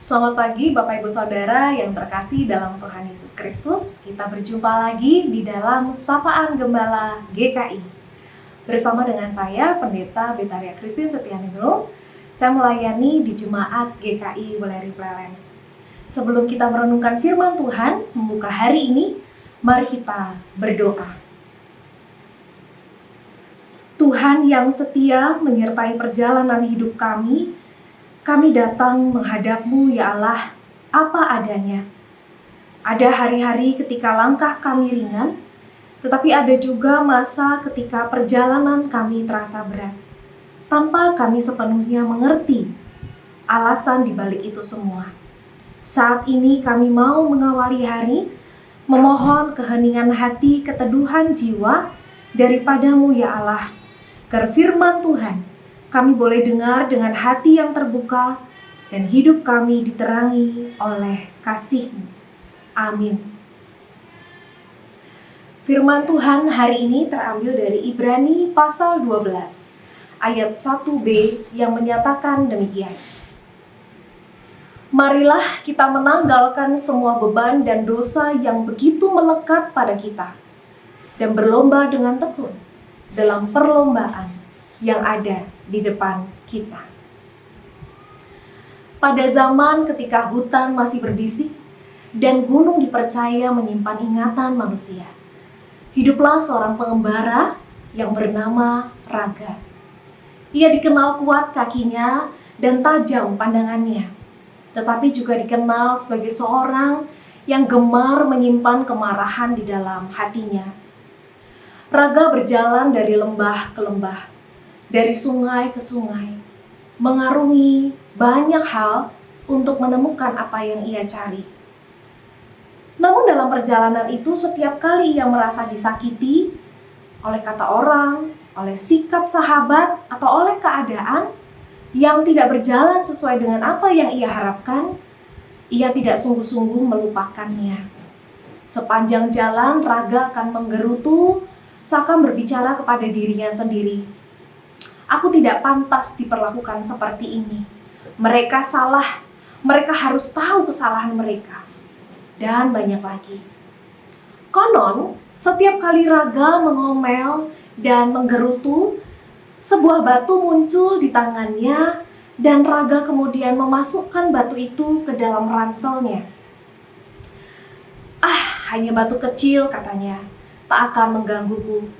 Selamat pagi Bapak Ibu Saudara yang terkasih dalam Tuhan Yesus Kristus. Kita berjumpa lagi di dalam Sapaan Gembala GKI. Bersama dengan saya, Pendeta Betaria Christine Setianingrum. Saya melayani di Jemaat GKI Weleri Plelen. Sebelum kita merenungkan firman Tuhan, membuka hari ini, mari kita berdoa. Tuhan yang setia menyertai perjalanan hidup kami datang menghadap-Mu ya Allah, apa adanya. Ada hari-hari ketika langkah kami ringan, tetapi ada juga masa ketika perjalanan kami terasa berat, tanpa kami sepenuhnya mengerti alasan dibalik itu semua. Saat ini kami mau mengawali hari, memohon keheningan hati, keteduhan jiwa daripada-Mu ya Allah. Agar firman Tuhan kami boleh dengar dengan hati yang terbuka dan hidup kami diterangi oleh kasih-Mu. Amin. Firman Tuhan hari ini terambil dari Ibrani pasal 12 ayat 1b yang menyatakan demikian. Marilah kita menanggalkan semua beban dan dosa yang begitu melekat pada kita dan berlomba dengan tekun dalam perlombaan yang ada di depan kita. Pada zaman ketika hutan masih berbisik dan gunung dipercaya menyimpan ingatan manusia, hiduplah seorang pengembara yang bernama Raga. Ia dikenal kuat kakinya dan tajam pandangannya, tetapi juga dikenal sebagai seorang yang gemar menyimpan kemarahan di dalam hatinya. Raga berjalan dari lembah ke lembah, dari sungai ke sungai, mengarungi banyak hal untuk menemukan apa yang ia cari. Namun dalam perjalanan itu setiap kali ia merasa disakiti oleh kata orang, oleh sikap sahabat, atau oleh keadaan yang tidak berjalan sesuai dengan apa yang ia harapkan, ia tidak sungguh-sungguh melupakannya. Sepanjang jalan Raga akan menggerutu, seakan berbicara kepada dirinya sendiri. Aku tidak pantas diperlakukan seperti ini. Mereka salah. Mereka harus tahu kesalahan mereka. Dan banyak lagi. Konon, setiap kali Raga mengomel dan menggerutu, sebuah batu muncul di tangannya dan Raga kemudian memasukkan batu itu ke dalam ranselnya. Hanya batu kecil, katanya, tak akan menggangguku.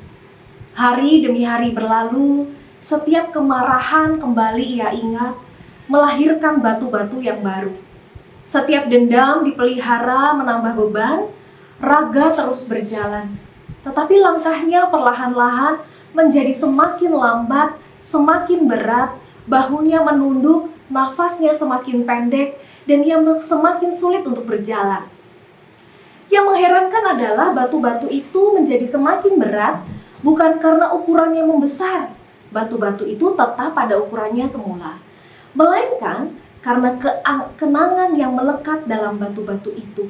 Hari demi hari berlalu, setiap kemarahan kembali ia ingat, melahirkan batu-batu yang baru. Setiap dendam dipelihara menambah beban, Raga terus berjalan. Tetapi langkahnya perlahan-lahan menjadi semakin lambat, semakin berat, bahunya menunduk, nafasnya semakin pendek, dan ia semakin sulit untuk berjalan. Yang mengherankan adalah batu-batu itu menjadi semakin berat, bukan karena ukurannya membesar. Batu-batu itu tetap pada ukurannya semula, melainkan karena kenangan yang melekat dalam batu-batu itu.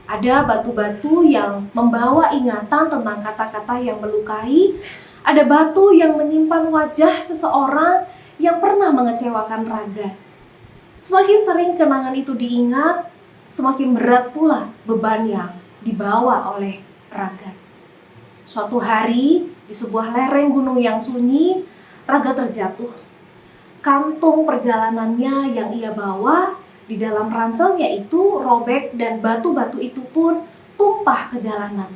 Ada batu-batu yang membawa ingatan tentang kata-kata yang melukai, ada batu yang menyimpan wajah seseorang yang pernah mengecewakan Raga. Semakin sering kenangan itu diingat, semakin berat pula beban yang dibawa oleh Raga. Suatu hari, di sebuah lereng gunung yang sunyi, Raga terjatuh. Kantung perjalanannya yang ia bawa di dalam ranselnya itu robek dan batu-batu itu pun tumpah ke jalanan.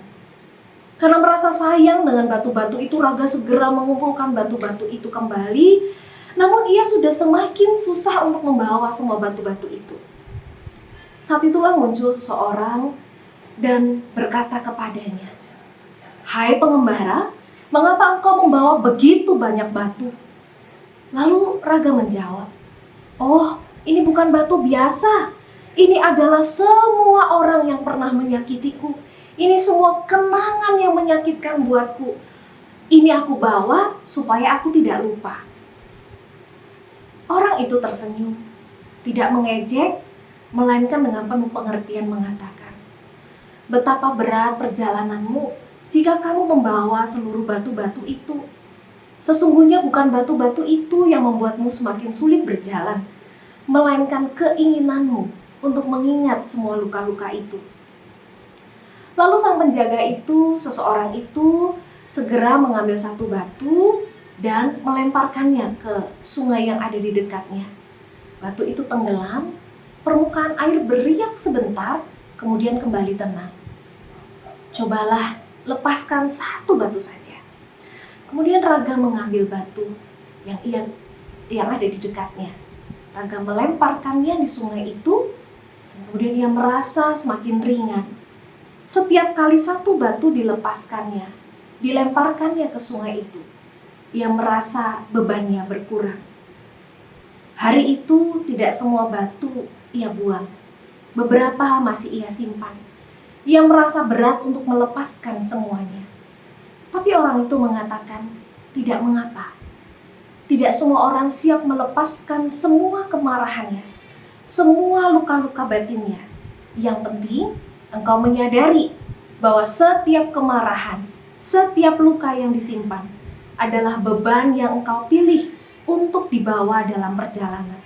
Karena merasa sayang dengan batu-batu itu, Raga segera mengumpulkan batu-batu itu kembali. Namun ia sudah semakin susah untuk membawa semua batu-batu itu. Saat itulah muncul seseorang dan berkata kepadanya, "Hai pengembara, mengapa engkau membawa begitu banyak batu?" Lalu Raga menjawab, "Oh, ini bukan batu biasa. Ini adalah semua orang yang pernah menyakitiku. Ini semua kenangan yang menyakitkan buatku. Ini aku bawa supaya aku tidak lupa." Orang itu tersenyum, tidak mengejek, melainkan dengan penuh pengertian mengatakan, "Betapa berat perjalananmu jika kamu membawa seluruh batu-batu itu. Sesungguhnya bukan batu-batu itu yang membuatmu semakin sulit berjalan, melainkan keinginanmu untuk mengingat semua luka-luka itu. Lalu sang penjaga itu, seseorang itu segera mengambil satu batu dan melemparkannya ke sungai yang ada di dekatnya. Batu itu tenggelam, permukaan air beriak sebentar, kemudian kembali tenang. Cobalah lepaskan satu batu saja. Kemudian Raga mengambil batu yang ada di dekatnya. Raga melemparkannya di sungai itu, dan kemudian ia merasa semakin ringan. Setiap kali satu batu dilepaskannya, dilemparkannya ke sungai itu, ia merasa bebannya berkurang. Hari itu tidak semua batu ia buang, beberapa masih ia simpan. Ia merasa berat untuk melepaskan semuanya. Tapi orang itu mengatakan, tidak mengapa. Tidak semua orang siap melepaskan semua kemarahannya, semua luka-luka batinnya. Yang penting, engkau menyadari bahwa setiap kemarahan, setiap luka yang disimpan adalah beban yang engkau pilih untuk dibawa dalam perjalanan.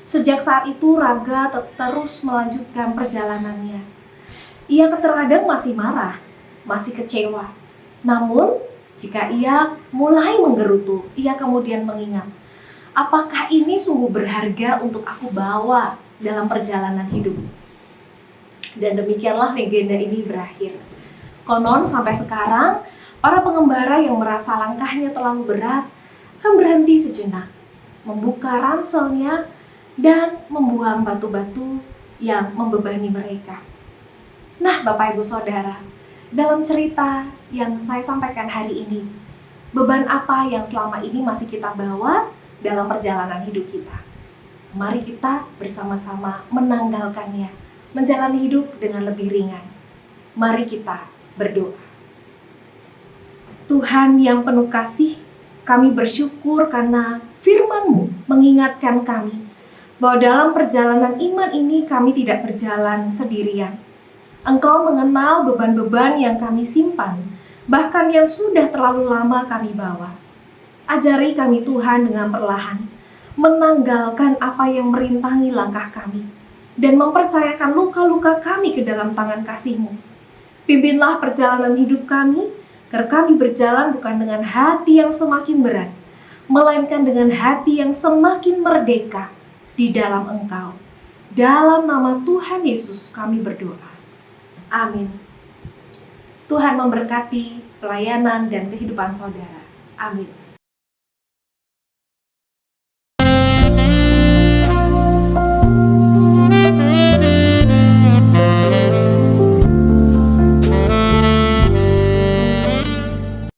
Sejak saat itu Raga terus melanjutkan perjalanannya. Ia terkadang masih marah, masih kecewa. Namun, jika ia mulai menggerutu, ia kemudian mengingat, apakah ini sungguh berharga untuk aku bawa dalam perjalanan hidup? Dan demikianlah legenda ini berakhir. Konon sampai sekarang, para pengembara yang merasa langkahnya terlalu berat akan berhenti sejenak, membuka ranselnya, dan membuang batu-batu yang membebani mereka. Nah, Bapak Ibu Saudara, dalam cerita yang saya sampaikan hari ini, beban apa yang selama ini masih kita bawa dalam perjalanan hidup kita? Mari kita bersama-sama menanggalkannya, menjalani hidup dengan lebih ringan. Mari kita berdoa. Tuhan yang penuh kasih, kami bersyukur karena firman-Mu mengingatkan kami bahwa dalam perjalanan iman ini kami tidak berjalan sendirian. Engkau mengenal beban-beban yang kami simpan, bahkan yang sudah terlalu lama kami bawa. Ajari kami Tuhan dengan perlahan, menanggalkan apa yang merintangi langkah kami, dan mempercayakan luka-luka kami ke dalam tangan kasih-Mu. Pimpinlah perjalanan hidup kami, agar kami berjalan bukan dengan hati yang semakin berat, melainkan dengan hati yang semakin merdeka di dalam Engkau. Dalam nama Tuhan Yesus kami berdoa. Amin. Tuhan memberkati pelayanan dan kehidupan saudara. Amin.